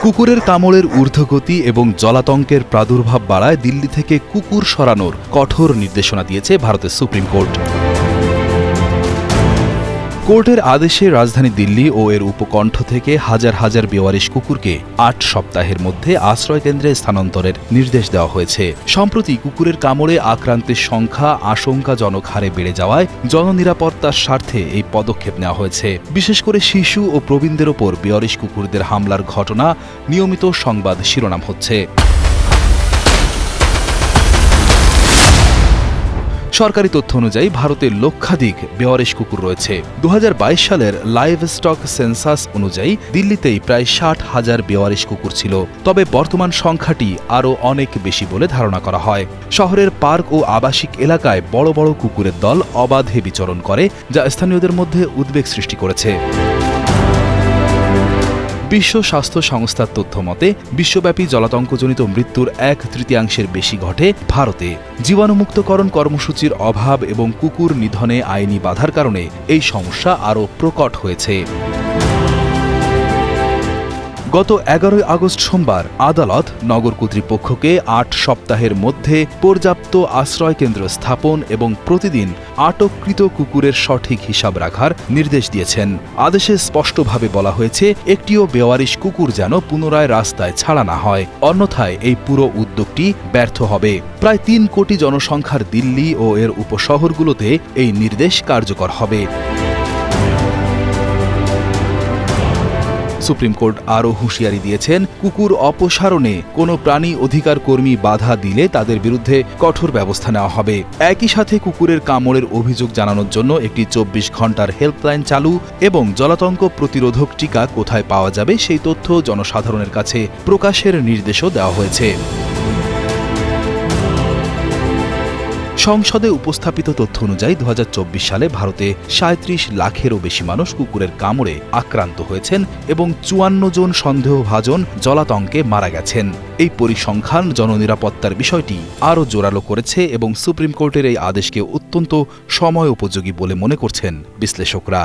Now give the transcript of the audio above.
কুকুরের কামড়ের ঊর্ধ্বগতি এবং জলাতঙ্কের প্রাদুর্ভাব বাড়ায় দিল্লি থেকে কুকুর সরানোর কঠোর নির্দেশনা দিয়েছে ভারতের সুপ্রিম কোর্ট। কোর্টের আদেশে রাজধানী দিল্লি ও এর উপকণ্ঠ থেকে হাজার হাজার বেওয়ারিশ কুকুরকে ৮ সপ্তাহের মধ্যে আশ্রয়কেন্দ্রে স্থানান্তরের নির্দেশ দেওয়া হয়েছে। সম্প্রতি কুকুরের কামড়ে আক্রান্তের সংখ্যা আশঙ্কাজনক হারে বেড়ে যাওয়ায় জননিরাপত্তার স্বার্থে এই পদক্ষেপ নেওয়া হয়েছে। বিশেষ করে শিশু ও প্রবীণদের ওপর বেওয়ারিশ কুকুরদের হামলার ঘটনা নিয়মিত সংবাদ শিরোনাম হচ্ছে। সরকারি তথ্য অনুযায়ী ভারতে লক্ষাধিক বেওয়ারিশ কুকুর রয়েছে। ২০২২ সালের লাইভ স্টক সেন্সাস অনুযায়ী দিল্লিতেই প্রায় ৬০,০০০ বেওয়ারিশ কুকুর ছিল। তবে বর্তমান সংখ্যাটি আরও অনেক বেশি বলে ধারণা করা হয়। শহরের পার্ক ও আবাসিক এলাকায় বড় বড় কুকুরের দল অবাধে বিচরণ করে, যা স্থানীয়দের মধ্যে উদ্বেগ সৃষ্টি করেছে। বিশ্ব স্বাস্থ্য সংস্থার তথ্য মতে বিশ্বব্যাপী জলাতঙ্কজনিত মৃত্যুর ১/৩ বেশি ঘটে ভারতে। জীবাণুমুক্তকরণ কর্মসূচির অভাব এবং কুকুর নিধনে আইনি বাধার কারণে এই সমস্যা আরও প্রকট হয়েছে। গত ১১ আগস্ট সোমবার আদালত নগর কর্তৃপক্ষকে ৮ সপ্তাহের মধ্যে পর্যাপ্ত আশ্রয়কেন্দ্র স্থাপন এবং প্রতিদিন আটককৃত কুকুরের সঠিক হিসাব রাখার নির্দেশ দিয়েছেন। আদেশে স্পষ্টভাবে বলা হয়েছে, একটিও বেওয়ারিশ কুকুর যেন পুনরায় রাস্তায় ছাড়া না হয়, অন্যথায় এই পুরো উদ্যোগটি ব্যর্থ হবে। প্রায় ৩ কোটি জনসংখ্যার দিল্লি ও এর উপশহরগুলোতে এই নির্দেশ কার্যকর হবে। সুপ্রিম কোর্ট আরও হুঁশিয়ারি দিয়েছেন, কুকুর অপসারণে কোনো প্রাণী অধিকার কর্মী বাধা দিলে তাদের বিরুদ্ধে কঠোর ব্যবস্থা নেওয়া হবে। একই সাথে কুকুরের কামড়ের অভিযোগ জানানোর জন্য একটি ২৪ ঘণ্টার হেল্পলাইন চালু এবং জলাতঙ্ক প্রতিরোধক টিকা কোথায় পাওয়া যাবে সেই তথ্য জনসাধারণের কাছে প্রকাশের নির্দেশও দেওয়া হয়েছে। সংসদে উপস্থাপিত তথ্য অনুযায়ী ২০২৪ সালে ভারতে ৩৭ লাখেরও বেশি মানুষ কুকুরের কামড়ে আক্রান্ত হয়েছেন এবং ৫৪ জন সন্দেহভাজন জলাতঙ্কে মারা গেছেন। এই পরিসংখ্যান জননিরাপত্তার বিষয়টি আরও জোরালো করেছে এবং সুপ্রিম কোর্টের এই আদেশকে অত্যন্ত সময় উপযোগী বলে মনে করছেন বিশ্লেষকরা।